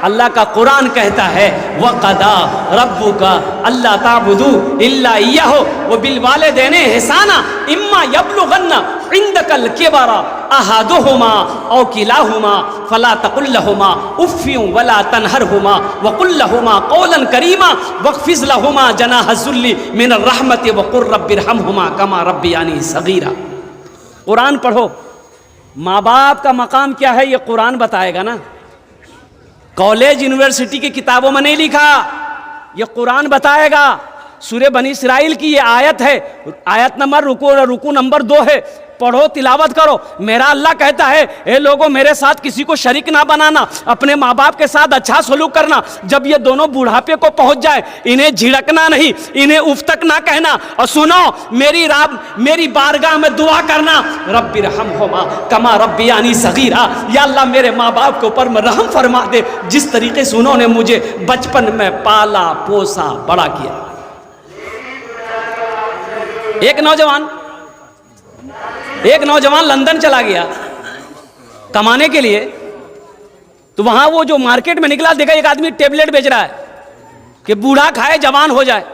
अल्लाह का कुरान कहता है वक़दा रब्बुका अल्ला ताबुदू इल्ला इय्याहु व बिल वालिदैनि ihसाना इम्मा यब्लुगन्ना इंदकल किबरा अहादुहुमा औ किलाहुमा फला तकुल लहुमा उफ़्फिन वला तनहरहुमा व कुल लहुमा क़ौलन करीमा वख़्फ़िज़ लहुमा जनाह ज़ुल्ली मिनर रहमति व क़ुर रब्बिरहमहुमा कमा रब्बियानी सग़ीरा। कुरान पढ़ो। माँ बाप का मकाम क्या है ये कुरान बताएगा ना। कॉलेज यूनिवर्सिटी की किताबों में नहीं लिखा, ये कुरान बताएगा। सूरह बनी इस्राइल की ये आयत है, आयत नंबर रुकू नंबर 2 है। पढ़ो, तिलावत करो। मेरा अल्लाह कहता है ए लोगों, मेरे साथ किसी को शरीक ना बनाना, अपने माँ बाप के साथ अच्छा सलूक करना। जब ये दोनों बुढ़ापे को पहुंच जाए इन्हें झिड़कना नहीं, इन्हें उफ तक ना कहना। और सुनो, मेरी बारगाह में दुआ करना, रब्बिरहमहुमा कमा रब्बियानी सगीरा। या अल्लाह मेरे माँ बाप के ऊपर में रहम फरमा दे, जिस तरीके से उन्होंने मुझे बचपन में पाला पोसा बड़ा किया। एक नौजवान लंदन चला गया कमाने के लिए, तो वहां वो जो मार्केट में निकला, देखा एक आदमी टेबलेट बेच रहा है कि बूढ़ा खाए जवान हो जाए।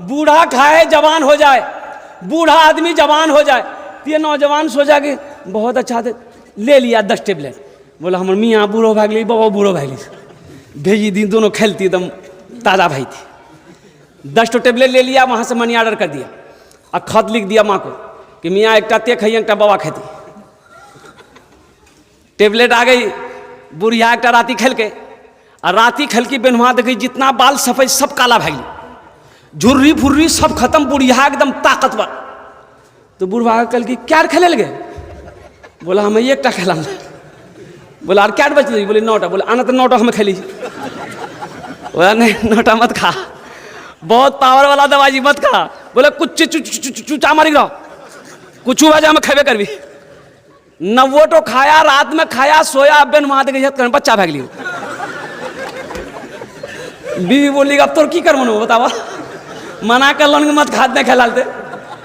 बूढ़ा खाए जवान हो जाए, बूढ़ा आदमी जवान हो जाए। तो ये नौजवान सोचा कि बहुत अच्छा थे, ले लिया 10 टेबलेट। बोला हमर मियाँ बूढ़ो भाग ली, बाबा बूढ़ो भाग ली, भेजी दी, दोनों खेलती एकदम ताज़ा भाई थी। 10 टेबलेट ले लिया, वहाँ से मनी ऑर्डर कर दिया और खत लिख दिया माँ को कि मियाँ एक ते खाइए, एक बाबा खेती। टेबलेट आ गई, बुढ़िया एक राती खेल के, और राती खेल की बेनुहा देखी, जितना बाल सफेद सब काला भाई, झुर्री फुर्री सब खत्म, बुढ़िया एकदम ताकतवर। तो बुढ़वा कल की क्या खेले लगे? बोला हमें एक खेला। बोला और क्या बच रही? बोले 9टा। बोले आना तो 9टा हमें खेली। बोला नहीं 9टा मत खा, बहुत पावर वाला दवाई मत खा। बोले कुछ चूचा मारी रहो, कुछ वजह में खेबे करबी। 90 खाया, रात में खाया, सोया, बेन वहां देखे बच्चा भाग लियो। बीवी बोली अब तो की कर मनो बतावा, मना कर लन मत खाद नहीं खेलाते,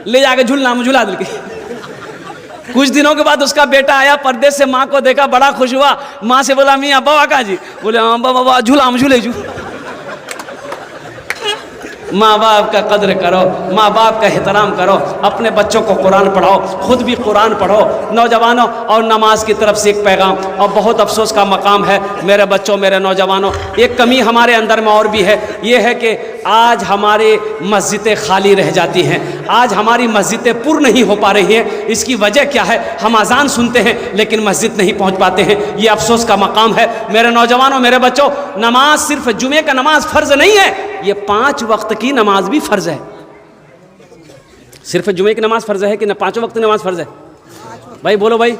ले जाके झूलना में झूला दिल की। कुछ दिनों के बाद उसका बेटा आया परदेश से, माँ को देखा, बड़ा खुश हुआ। माँ से बोला मियाँ बाबा कहाँ जी? बोले हाँ बाबा झूला में झूले। माँ बाप का कदर करो, माँ बाप का एहतराम करो, अपने बच्चों को कुरान पढ़ाओ, खुद भी कुरान पढ़ो। नौजवानों, और नमाज की तरफ से एक पैगाम, और बहुत अफसोस का मकाम है मेरे बच्चों, मेरे नौजवानों, एक कमी हमारे अंदर में और भी है। ये है कि आज हमारे मस्जिदें खाली रह जाती हैं, आज हमारी मस्जिदें पूर्ण नहीं हो पा रही हैं। इसकी वजह क्या है? हम अजान सुनते हैं लेकिन मस्जिद नहीं पहुँच पाते हैं। ये अफसोस का मकाम है मेरे नौजवानों, मेरे बच्चों। नमाज सिर्फ जुमे का नमाज फ़र्ज़ नहीं है, ये 5 वक्त की नमाज भी फ़र्ज़ है। सिर्फ जुमे की नमाज फ़र्ज़ है कि न 5 वक्त नमाज फ़र्ज़ है? भाई बोलो भाई।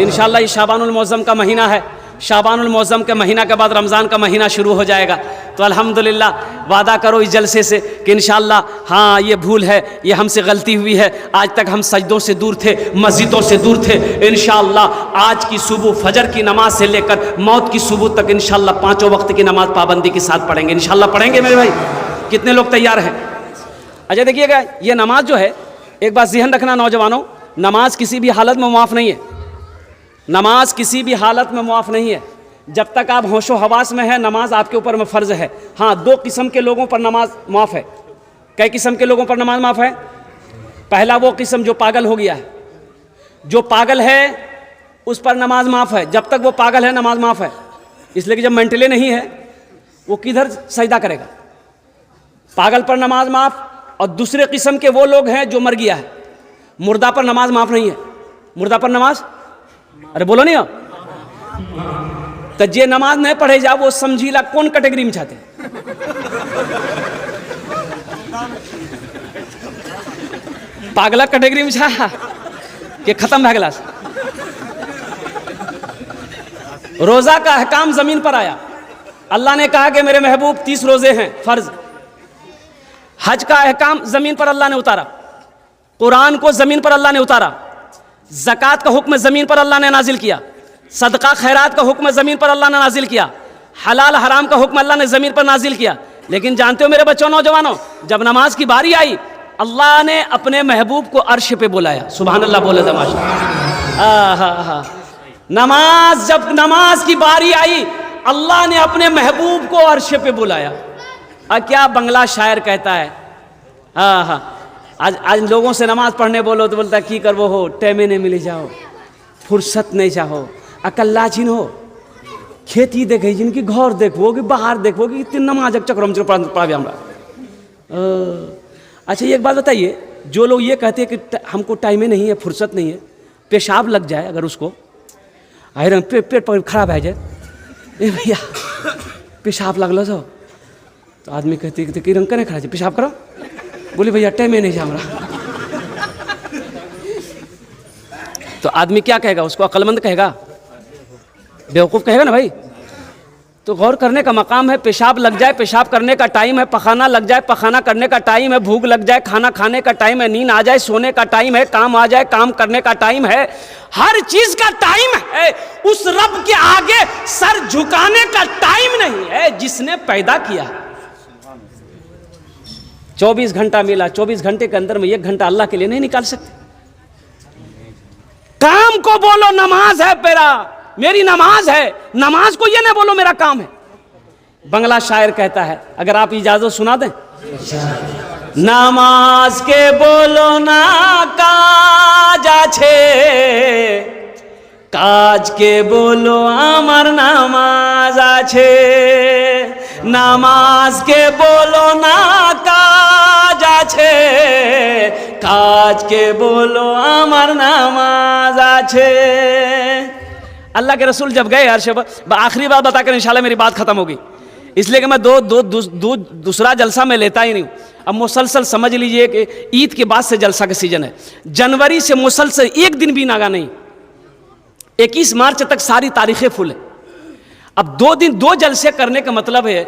इंशाअल्लाह ये शाबानुल मौज़म का महीना है, शाबानुल मौज़म के महीना के बाद रमज़ान का महीना शुरू हो जाएगा। तो अल्हम्दुलिल्लाह वादा करो इस जलसे से कि इंशाअल्लाह हाँ ये भूल है, ये हमसे गलती हुई है, आज तक हम सजदों से दूर थे, मस्जिदों से दूर थे। इंशाअल्लाह आज की सुबह फजर की नमाज से लेकर मौत की सुबह तक इंशाअल्लाह 5 वक्त की नमाज पाबंदी के साथ पढ़ेंगे। इंशाअल्लाह पढ़ेंगे मेरे भाई, कितने लोग तैयार हैं? अच्छा देखिएगा, ये नमाज जो है, एक बात ज़हन रखना नौजवानों, नमाज किसी भी हालत में मुआफ़ नहीं है। नमाज किसी भी हालत में मुआफ़ नहीं है। जब तक आप होशो हवास में है, नमाज आपके ऊपर में फ़र्ज़ है। हाँ, 2 किस्म के लोगों पर नमाज माफ़ है। कई किस्म के लोगों पर नमाज माफ़ है? पहला वो किस्म जो पागल हो गया है, जो पागल है उस पर नमाज माफ़ है। जब तक वो पागल है नमाज माफ़ है, इसलिए कि जब मेंटली नहीं है वो किधर सजदा करेगा। पागल पर नमाज माफ़। और दूसरे किस्म के वो लोग हैं जो मर गया है, मुर्दा पर नमाज माफ़ नहीं है। मुर्दा पर नमाज, अरे बोलो नहीं हो तो जे नमाज नहीं पढ़े जा वो समझीला कौन कैटेगरी में चाहते? पागला कैटेगरी में छा कि खत्म भए गला। रोजा का अहकाम जमीन पर आया। अल्लाह ने कहा कि मेरे महबूब 30 रोजे हैं फर्ज। हज का अहकाम जमीन पर अल्लाह ने उतारा, कुरान को जमीन पर अल्लाह ने उतारा, ज़कात का हुक्म ज़मीन पर अल्लाह ने नाजिल किया, सदका खैरात का हुक्म ज़मीन पर अल्लाह ने नाजिल किया, हलाल हराम का हुक्म अल्लाह ने ज़मीन पर नाजिल किया। लेकिन जानते हो मेरे बच्चों नौजवानों, जब नमाज की बारी आई अल्लाह ने अपने महबूब को अर्श पे बुलाया। सुभान अल्लाह बोले तमाशा। नमाज, जब नमाज की बारी आई, अल्लाह ने अपने महबूब को अर्श पे बुलाया। क्या बंगला शायर कहता है, हाँ हाँ, आज लोगों से नमाज पढ़ने बोलो तो बोलता की करवो हो, टेमे ने मिले जाओ, फुर्सत नहीं चाहो, अकल्ला चिन हो, खेती देखे जिनकी घर देखो कि बाहर देखो कि इतनी नमाज चक्रम पढ़ावे हमरा। अच्छा एक बात बताइए, जो लोग ये कहते हैं कि हमको टाइम नहीं है, फुर्सत नहीं है, पेशाब लग जाए अगर उसको, आयरन पेट पर खराब है जाए, ए भैया पेशाब लगल सो, तो आदमी कहते हैं कि रंग करें खड़ा पेशाब करो, बोले भैया टाइम नहीं जा हमरा। तो आदमी क्या कहेगा, उसको अक्लमंद कहेगा, बेवकूफ़ कहेगा ना भाई। तो गौर करने का मकाम है, पेशाब लग जाए, पेशाब करने का टाइम है, पखाना लग जाए, पखाना करने का टाइम है, भूख लग जाए, खाना खाने का टाइम है, नींद आ जाए, सोने का टाइम है, काम आ जाए, काम करने का टाइम है, हर चीज का टाइम है। उस रब के आगे सर झुकाने का टाइम नहीं है जिसने पैदा किया। 24 घंटा मिला, 24 घंटे के अंदर में 1 घंटा अल्लाह के लिए नहीं निकाल सकते। काम को बोलो नमाज है मेरी नमाज है, नमाज को ये ना बोलो मेरा काम है। बंगला शायर कहता है, अगर आप इजाजत सुना दें, नमाज के बोलो ना काज आछे, काज के बोलो आमार नामाज आछे, नमाज के बोलो ना काज आछे, काज के बोलो आमार नामाज आछे। अल्लाह के रसूल जब गए अर्श पर, आखिरी बात बताकर इंशाल्लाह मेरी बात खत्म होगी, इसलिए कि मैं दूसरा जलसा में लेता ही नहीं। अब मुसलसल समझ लीजिए कि ईद के बाद से जलसा का सीजन है, जनवरी से मुसलसल एक दिन भी नागा नहीं, 21 मार्च तक सारी तारीखें फुल है। अब 2 दिन 2 जलसे करने का मतलब है,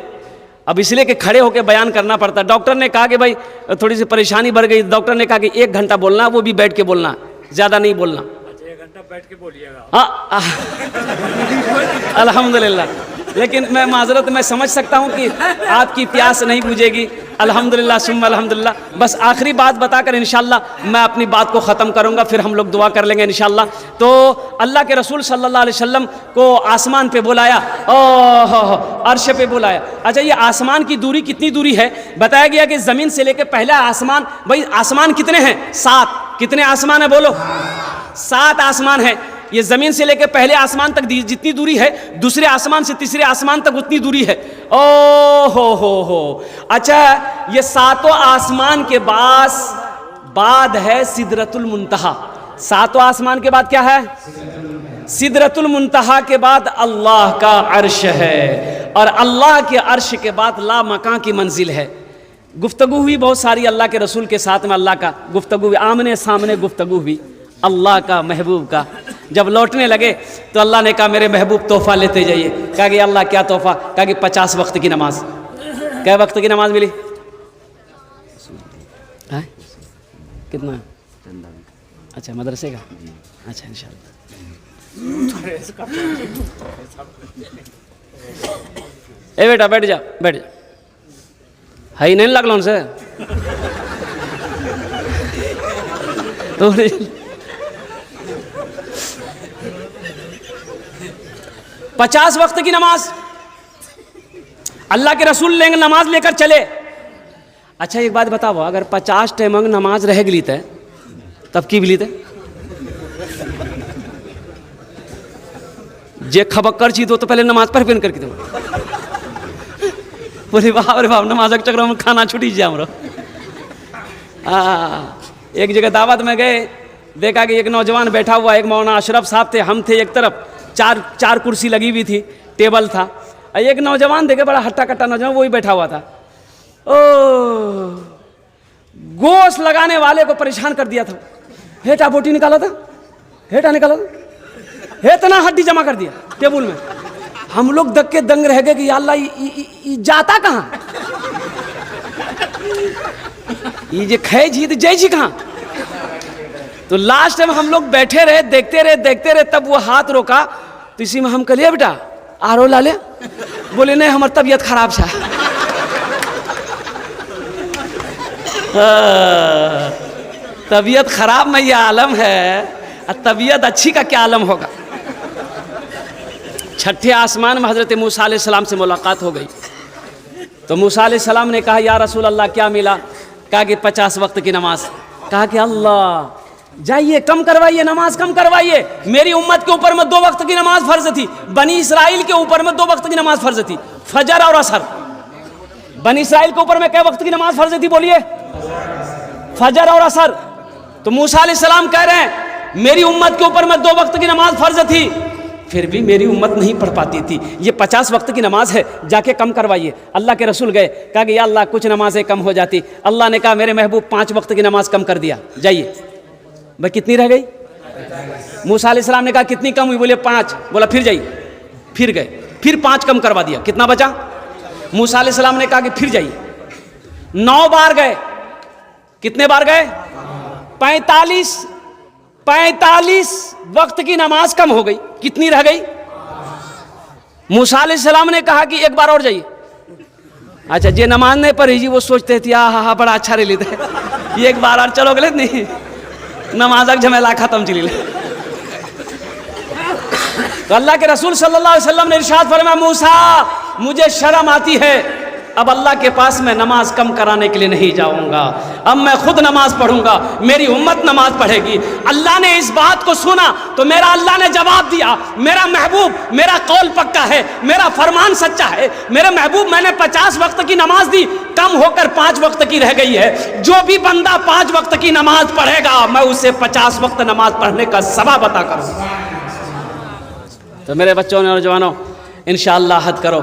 अब इसलिए कि खड़े होकर बयान करना पड़ता। डॉक्टर ने कहा कि भाई थोड़ी सी परेशानी बढ़ गई, डॉक्टर ने कहा कि 1 घंटा बोलना, वो भी बैठ के बोलना, ज़्यादा नहीं बोलना। बैठ के बोलिएगा। हाँ अल्हम्दुलिल्लाह, लेकिन मैं माजरत मैं समझ सकता हूँ कि आपकी प्यास नहीं बुझेगी। अल्हम्दुलिल्लाह सुम्मा अल्हम्दुलिल्लाह। बस आखिरी बात बताकर इंशाल्लाह मैं अपनी बात को ख़त्म करूँगा, फिर हम लोग दुआ कर लेंगे इंशाल्लाह। तो अल्लाह के रसूल सल्लल्लाहु अलैहि वसल्लम को आसमान पे बुलाया, अर्श पे बुलाया। अच्छा, ये आसमान की दूरी कितनी दूरी है? बताया गया कि ज़मीन से लेकर पहला आसमान, भाई आसमान कितने हैं? 7। कितने आसमान है बोलो? 7 आसमान है। ये ज़मीन से लेकर पहले आसमान तक जितनी दूरी है, दूसरे आसमान से तीसरे आसमान तक उतनी दूरी है। ओ हो। अच्छा, ये 7 आसमान के बाद है सिदरतुल मुंतहा। 7 आसमान के बाद क्या है? सिदरतुल मुंतहा के बाद अल्लाह का अर्श है, और अल्लाह के अर्श के बाद ला मकां की मंजिल है। गुफ्तगू हुई बहुत सारी अल्लाह के रसूल के साथ में, अल्लाह का गुफ्तगू हुई, आमने सामने गुफ्तगू हुई अल्लाह का महबूब का। जब लौटने लगे तो अल्लाह ने कहा मेरे महबूब तोहफा लेते जाइए। कहा कि अल्लाह क्या तोहफा? कहा कि 50 वक्त की नमाज। क्या वक्त की नमाज मिली? है? कितना? अच्छा, मदरसे का? अच्छा, इंशाल्लाह। ए बेटा बैठ जा, बैठ जा। हाई नहीं लगल उनसे तो 50 वक्त की नमाज अल्लाह के रसूल लेंगे, नमाज लेकर चले। अच्छा एक बात बताओ, अगर 50 टाइम नमाज रह गई थे तब की बिली थे? जे खबक्कर चीज हो तो पहले नमाज पढ़ पेन करके दो। बोले बाप रे बाप, नमाज के चक्कर में खाना छुटी जाए हमरा। एक जगह दावत में गए, देखा कि एक नौजवान बैठा हुआ, एक मौलाना अशरफ साहब थे, हम थे एक तरफ, चार कुर्सी लगी हुई थी, टेबल था। एक नौजवान देखे, बड़ा हट्टा कट्टा नौजवान, वही बैठा हुआ था। ओ गोश्त लगाने वाले को परेशान कर दिया था। हेटा बोटी निकाला था, हेटा निकाला था, इतना हड्डी जमा कर दिया टेबल में। हम लोग दक्के दंग रह गए कि या अल्लाह ये जाता कहाँ? ये जे खे जी तो जय जी कहाँ? तो लास्ट में हम लोग बैठे रहे, देखते रहे, तब वो हाथ रोका। तो इसी में हम कहिए बेटा आरो ला ले। बोले नहीं, हमारी तबीयत खराब छा। तबीयत खराब में ये आलम है, तबीयत अच्छी का क्या आलम होगा? छठे आसमान में हज़रत मूसा अलैहिस्सलाम से मुलाकात हो गई। तो मूसा अलैहिस्सलाम ने कहा या रसूल अल्लाह क्या मिला? कहा कि 50 वक्त की नमाज। कहा कि अल्लाह जाइए कम करवाइए, नमाज कम करवाइए। मेरी उम्मत के ऊपर में 2 वक्त की नमाज फ़र्ज थी, बनी इसराइल के ऊपर में 2 वक्त की नमाज फ़र्ज थी, फजर और असर। बनी इसराइल के ऊपर में क्या वक्त की नमाज फ़र्ज थी? बोलिए, फजर और असर। तो मूसा अलैहिस्सलाम कह रहे हैं मेरी उम्मत के ऊपर में 2 वक्त की नमाज फ़र्ज थी, फिर भी मेरी उम्मत नहीं पढ़ पाती थी। ये 50 वक्त की नमाज है, जाके कम करवाइए। अल्लाह के रसूल गए, कहा कि या अल्लाह कुछ नमाजें कम हो जाती। अल्लाह ने कहा मेरे महबूब 5 वक्त की नमाज कम कर दिया, जाइए। भाई कितनी रह गई? मूसा अलैहिस्सलाम ने कहा कितनी कम हुई? बोले 5। बोला फिर जाइए। फिर गए, फिर 5 कम करवा दिया। कितना बचा? मूसा अलैहिस्सलाम ने कहा कि फिर जाइए। 9 बार गए। कितने बार गए? 45 वक्त की नमाज कम हो गई। कितनी रह गई? मूसा अलैहिस्सलाम ने कहा कि एक बार और जाइए। अच्छा, जे नमाज नहीं पढ़ी जी वो सोचते थे हाँ बड़ा अच्छा रह लेते ये एक बार और चलो गलत नहीं, नमाज झमेला खत्म चली ले। तो अल्लाह के रसूल सल्लल्लाहु अलैहि वसल्लम ने इरशाद फरमाया मूसा मुझे शर्म आती है, अब अल्लाह के पास मैं नमाज कम कराने के लिए नहीं जाऊंगा, अब मैं खुद नमाज पढ़ूंगा, मेरी उम्मत नमाज पढ़ेगी। अल्लाह ने इस बात को सुना तो मेरा अल्लाह ने जवाब दिया, मेरा महबूब मेरा कौल पक्का है, मेरा फरमान सच्चा है। मेरे महबूब मैंने 50 वक्त की नमाज दी, कम होकर 5 वक्त की रह गई है। जो भी बंदा 5 वक्त की नमाज पढ़ेगा मैं उसे 50 वक्त नमाज पढ़ने का सबब अता करूंगा। तो मेरे बच्चों नौजवानों इंशाअल्लाह हद करो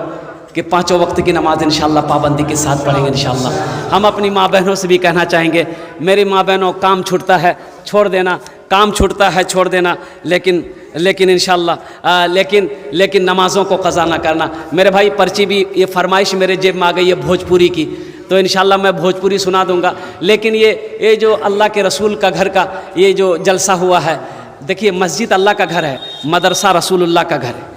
कि 5 वक्त की नमाज इंशाअल्लाह पाबंदी के साथ पढ़ेंगे इंशाअल्लाह। हम अपनी माँ बहनों से भी कहना चाहेंगे, मेरी माँ बहनों काम छूटता है छोड़ देना, काम छूटता है छोड़ देना, लेकिन इंशाअल्लाह लेकिन नमाज़ों को क़ज़ा ना करना। मेरे भाई पर्ची भी ये फरमाइश मेरे जेब में आ गई है भोजपुरी की, तो इंशाअल्लाह मैं भोजपुरी सुना दूंगा। लेकिन ये जो अल्लाह के रसूल का घर का ये जो जलसा हुआ है, देखिए मस्जिद अल्लाह का घर है, मदरसा रसूलुल्लाह का घर है।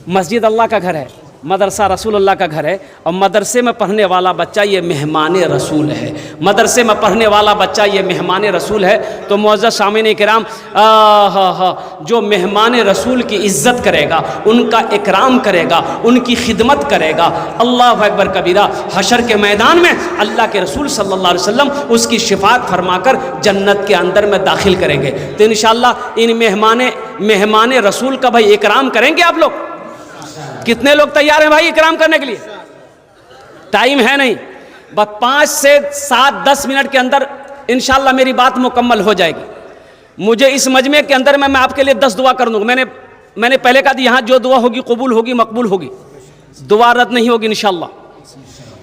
मस्जिद अल्लाह का घर है, मदरसा रसूलुल्लाह का घर है। और मदरसे में पढ़ने वाला बच्चा ये मेहमान रसूल है, मदरसे में पढ़ने वाला बच्चा ये मेहमान रसूल है। तो मुअज़्ज़ज़ सामीन किराम, जो मेहमान रसूल की इज़्ज़त करेगा, उनका इकराम करेगा, उनकी खिदमत करेगा, अल्लाह अकबर कबीरा, हशर के मैदान में अल्लाह के रसूल सल्लल्लाहु अलैहि वसल्लम उसकी शिफात फरमाकर जन्नत के अंदर में दाखिल करेंगे। तो इंशाअल्लाह इन मेहमान रसूल का भाई इकराम करेंगे आप लोग? कितने लोग तैयार हैं भाई इकराम करने के लिए? टाइम है नहीं, बस 5 से 7-10 मिनट के अंदर इंशाअल्लाह मेरी बात मुकम्मल हो जाएगी। मुझे इस मजमे के अंदर में मैं आपके लिए 10 दुआ कर दूँगा। मैंने पहले कहा था यहाँ जो दुआ होगी कबूल होगी, मकबूल होगी, दुआ रद्द नहीं होगी इंशाअल्लाह।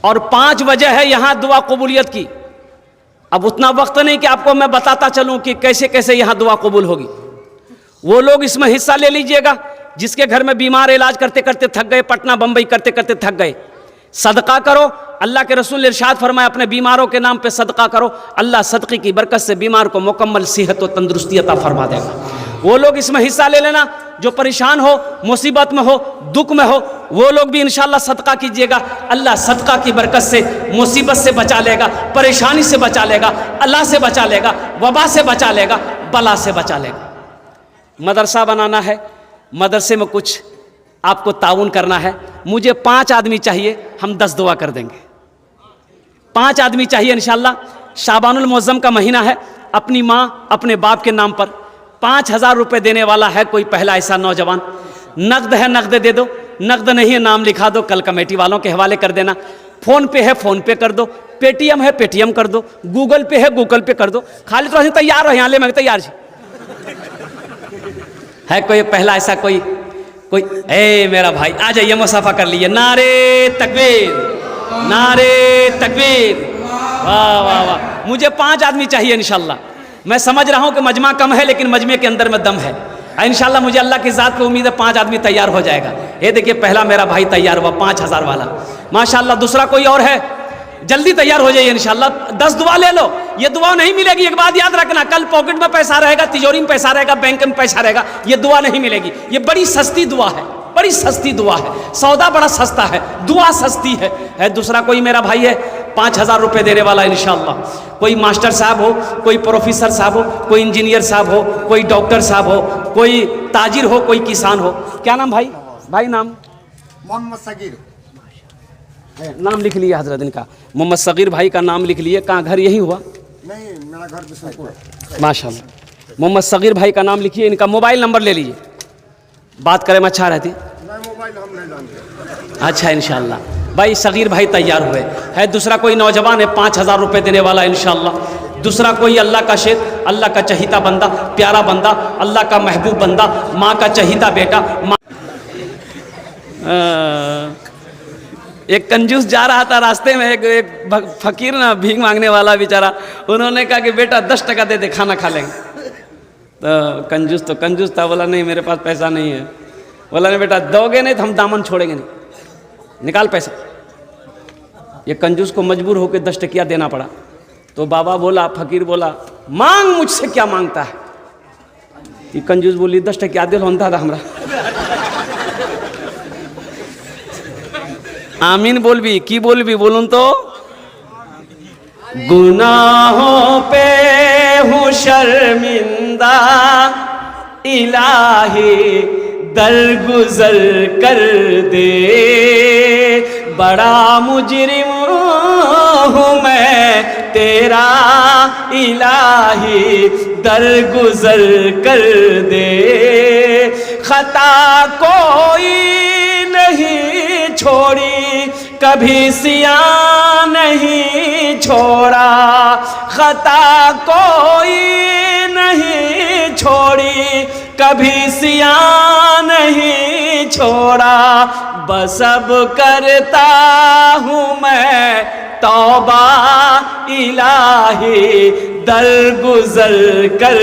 और 5 वजह है यहाँ दुआ कबूलियत की। अब उतना वक्त नहीं कि आपको मैं बताता चलूँ कि कैसे कैसे यहाँ दुआ कबूल होगी। वो लोग इसमें हिस्सा ले लीजिएगा जिसके घर में बीमार इलाज करते करते थक गए, पटना बम्बई करते करते थक गए, सदका करो। अल्लाह के रसूल ने इरशाद फरमाया अपने बीमारों के नाम पे सदका करो, अल्लाह सदक़े की बरकत से बीमार को मुकम्मल सेहत और तंदुरुस्ती अता फरमा देगा। वो लोग इसमें हिस्सा ले लेना जो परेशान हो, मुसीबत में हो, दुख में हो, वो लोग भी इंशाअल्लाह सदका कीजिएगा। अल्लाह सदका की बरकत से मुसीबत से बचा लेगा, परेशानी से बचा लेगा, अल्लाह से बचा लेगा, वबा से बचा लेगा, बला से बचा लेगा। मदरसा बनाना है, मदरसे में कुछ आपको ताउन करना है। मुझे 5 आदमी चाहिए, हम 10 दुआ कर देंगे। 5 आदमी चाहिए इंशाअल्लाह। शाबानुल मुअज़्ज़म का महीना है, अपनी माँ अपने बाप के नाम पर 5000 रुपये देने वाला है कोई पहला ऐसा नौजवान? नकद है नकद दे दो, नकद नहीं है नाम लिखा दो, कल कमेटी वालों के हवाले कर देना। फ़ोन पे है फ़ोन पे कर दो, पेटीएम है पेटीएम कर दो, गूगल पे है गूगल पे कर दो। खाली तो तैयार हो यहाँ ले, मैं तैयार जी है कोई पहला ऐसा कोई ए मेरा भाई आ जाइए, मुसाफा कर लीजिए। नारे तकबीर, नारे तकबीर, वाह वाह वाह। मुझे 5 आदमी चाहिए इंशाअल्लाह। मैं समझ रहा हूँ कि मजमा कम है, लेकिन मजमे के अंदर में दम है इंशाअल्लाह। मुझे अल्लाह की ज़ात पे उम्मीद है 5 आदमी तैयार हो जाएगा। ये देखिए पहला मेरा भाई तैयार हुआ 5000 वाला, माशाअल्लाह। दूसरा कोई और है? जल्दी तैयार हो जाइए इंशाअल्लाह। 10 दुआ ले लो। ये दुआ नहीं मिलेगी, एक बात याद रखना, कल पॉकेट में पैसा रहेगा, तिजोरी में पैसा रहेगा, बैंक में पैसा रहेगा, ये दुआ नहीं मिलेगी। ये बड़ी सस्ती दुआ है, बड़ी सस्ती दुआ है। सौदा बड़ा सस्ता है, दुआ सस्ती है। दूसरा कोई मेरा भाई है 5,000 रुपये देने वाला इंशाअल्लाह। कोई मास्टर साहब हो, कोई प्रोफेसर साहब हो, कोई इंजीनियर साहब हो, कोई डॉक्टर साहब हो, कोई ताजिर हो, कोई किसान हो। क्या नाम भाई? भाई नाम? मोहम्मद सगीर। नाम लिख लिया हजरत इनका, मोहम्मद सगीर भाई का नाम लिख लिए। कहाँ घर यही हुआ? नहीं, मेरा घर बिशनपुर। माशाल्लाह, मोहम्मद सगीर भाई का नाम लिखिए। इनका मोबाइल नंबर ले लीजिए, बात करें में अच्छा रहती। नहीं, मोबाइल हम नहीं जानते। अच्छा इंशाअल्लाह भाई सगीर भाई तैयार हुए है। दूसरा कोई नौजवान है 5,000 रुपये देने वाला इंशाअल्लाह। दूसरा कोई अल्लाह का शेख, अल्लाह का चहीता बंदा, प्यारा बंदा, अल्लाह का महबूब बंदा, माँ का चहीता बेटा। एक कंजूस जा रहा था रास्ते में, एक फकीर ना, भीख मांगने वाला बेचारा, उन्होंने कहा कि बेटा 10 टका दे दे, खाना खा लेंगे। तो कंजूस था, बोला नहीं मेरे पास पैसा नहीं है। बोला नहीं बेटा, दोगे नहीं तो हम दामन छोड़ेंगे नहीं, निकाल पैसा। ये कंजूस को मजबूर होकर 10 टकिया देना पड़ा। तो बाबा बोला, फकीर बोला, मांग, मुझसे क्या मांगता है? ये कंजूस बोली 10 टकिया दे होता था हमरा। आमीन बोलबी की बोलबी बोलूं तो? गुनाहों पे हूँ शर्मिंदा, इलाही दरगुजर कर दे। बड़ा मुजरिम हूँ मैं तेरा, इलाही दरगुजर कर दे। खता कोई नहीं छोड़ी, कभी सिया नहीं छोड़ा। खता कोई नहीं छोड़ी, कभी सिया नहीं छोड़ा। बस अब करता हूँ मैं तौबा, इलाही दरगुजर कर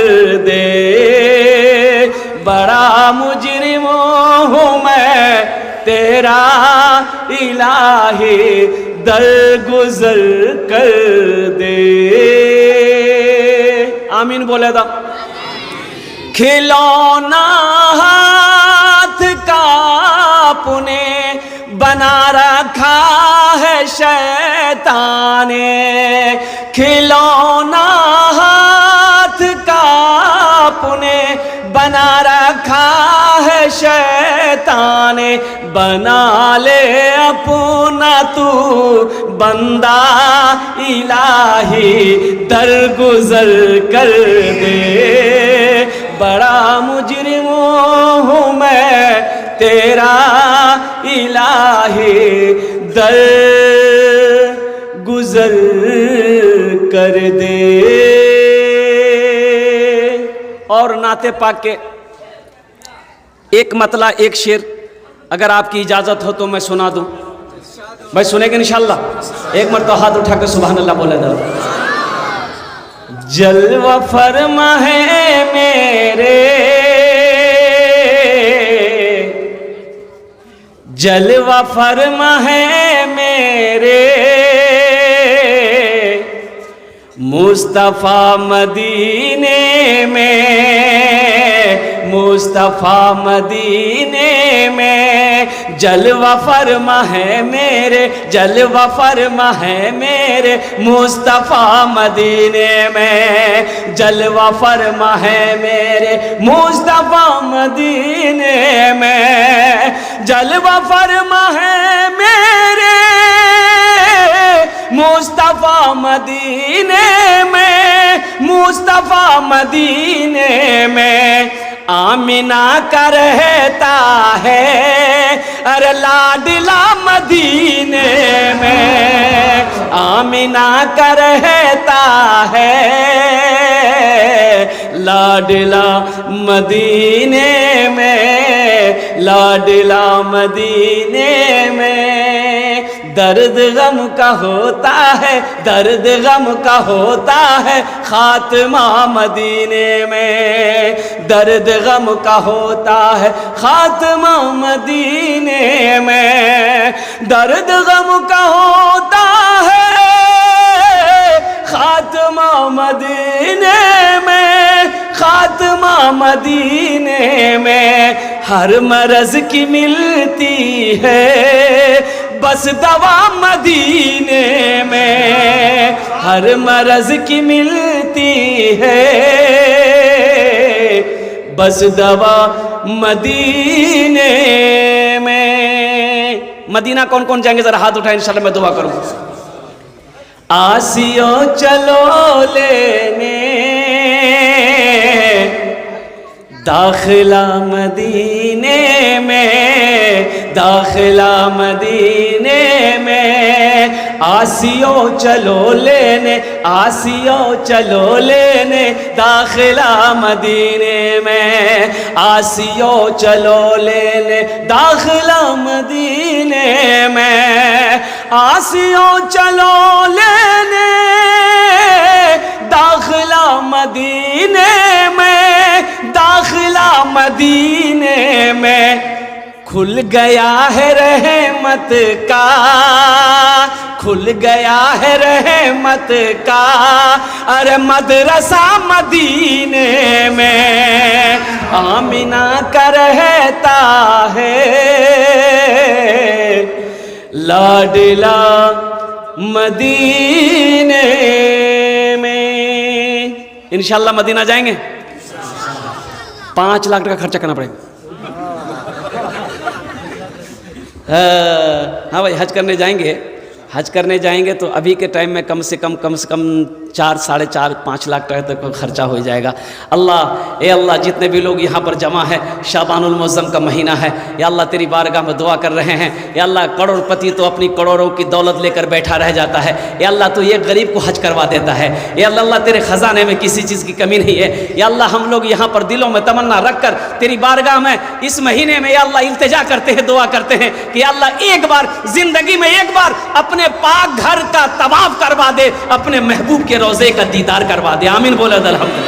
दे। बड़ा मुजरिम हूँ मैं तेरा, इलाही दरगुजर कर दे। आमीन बोले तो। खिलौना हाथ का पुने बना रखा है शैतान ने। खिलौना हाथ का पुने बना रखा है शैतान ने। बना ले अपना तू बंदा, इलाही दरगुजर कर दे। बड़ा मुजरिम हूँ मैं तेरा, इलाही दरगुजर कर दे। और नाते पाक के एक मतला, एक शेर अगर आपकी इजाज़त हो तो मैं सुना दूं। भाई सुनेंगे इंशाअल्लाह? एक मरतबा हाथ उठा के सुभान अल्लाह बोले दो। जलवा फरमा है मेरे, जलवा फरमा है मेरे, मुस्तफ़ा मदीने में, मुस्तफ़ा मदीने में। जलवा फरमा है मेरे, जलवा फरमा है मेरे, मुस्तफ़ा मदीने में। जलवा फरमा है मेरे, मुस्तफ़ा मदीने में। जलवा फरमा है मेरे, मुस्तफ़ा मदीने में, मुस्तफ़ा मदीने में। आमिना का रहता है अरे लाडला मदीने में। आमिना का रहता है लाडला मदीने में, लाडला मदीने में। दर्द गम का होता है, दर्द गम का होता है खात्मा मदीने में। दर्द गम का होता है खात्मा मदीने में। दर्द गम का होता है खात्मा मदीने में, खात्मा मदीने में। हर मरज की मिलती है बस दवा मदीने में हर मरज की मिलती है, बस दवा मदीने में। मदीना कौन कौन जाएंगे जरा हाथ उठाएं, इंशाल्लाह मैं दुआ करूं। आसियो चलो लेने दाखिला मदीने में, दाखिला मदीने में। आसियो चलो लेने, आसियो चलो लेने दाखिला मदीने में, आसियो चलो लेने दाखिला मदीने में। आसियो चलो लेने दाखिला मदीने में, दाखिला मदीने में। खुल गया है रहमत का, खुल गया है रहमत का अरे मदरसा मदीने में। आमिना का रहता है लाडला मदीने में। इंशाल्लाह मदीना जाएंगे। 5 लाख टका खर्चा करना पड़ेगा। हाँ भाई, हज करने जाएंगे, हज करने जाएंगे तो अभी के टाइम में कम से कम 4, 4.5, 5 लाख टका तक का खर्चा हो जाएगा। अल्लाह, ए अल्लाह, जितने भी लोग यहाँ पर जमा है, शाबानुल मुअज़्ज़म का महीना है, या अल्लाह तेरी बारगाह में दुआ कर रहे हैं। या अल्लाह, करोड़पति तो अपनी करोड़ों की दौलत लेकर बैठा रह जाता है, या अल्लाह तो ये गरीब को हज करवा देता है। या अल्लाह, तेरे ख़ज़ाने में किसी चीज़ की कमी नहीं है। या अल्लाह, हम लोग यहाँ पर दिलों में तमन्ना रख कर तेरी बारगाह में इस महीने में या अल्लाह इल्तिजा करते हैं, दुआ करते हैं कि अल्लाह एक बार ज़िंदगी में एक बार अपने पाक घर का तवाफ करवा दे, अपने महबूब के रोज़े का दीदार करवा दे। आमीन बोले अल्हम्दुलिल्लाह।